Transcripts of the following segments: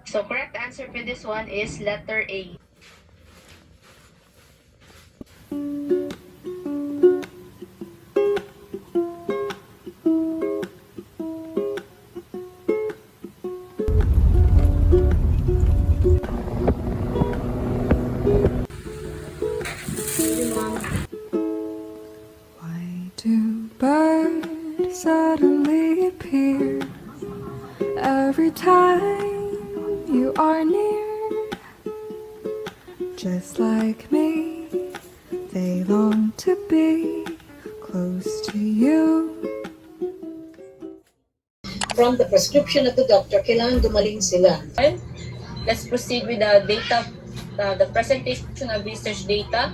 So correct answer for this one is letter A. Why do birds suddenly appear every time you are near? Just like me, they long to be close to you. From the prescription of the doctor, kailangan gumaling sila. Let's proceed with the data, the presentation of research data.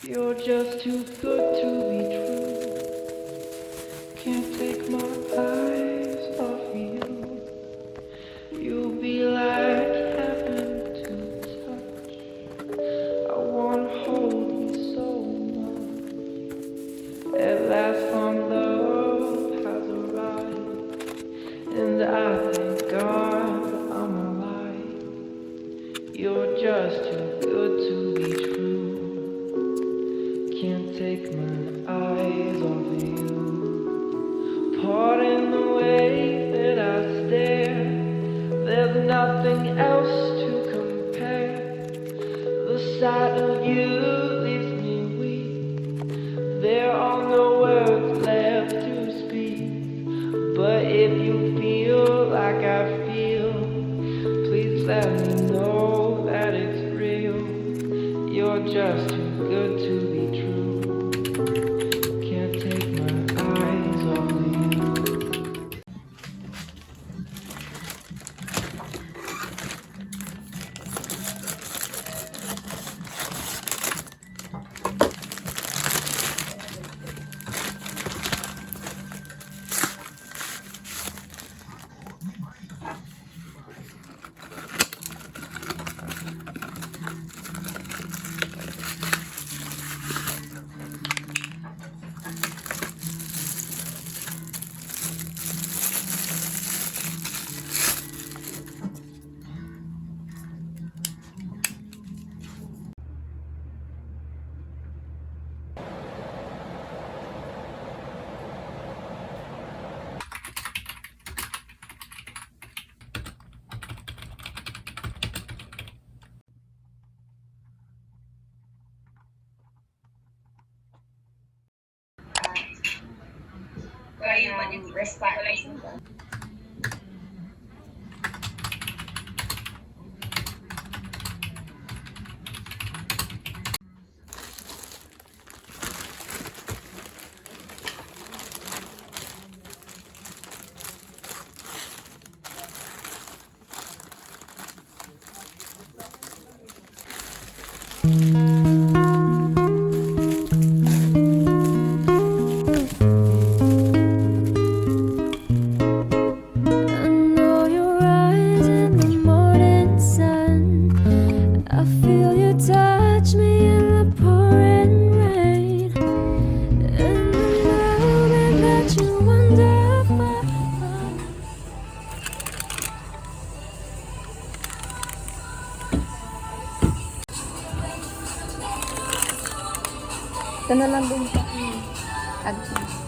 You're just too good to be true. Can't take my eyes off you. You'll be like heaven to touch. I wanna hold you leaves me weak. There are no words left to speak. But if you feel like I feel, please let me know that it's real. You're just too good to be true. Can't take my eyes off of you. Kayo man yung restart. I know your eyes in the morning sun. I feel you touch me in the pouring rain. And the moment that you wander far. Ito na lang din sa akin.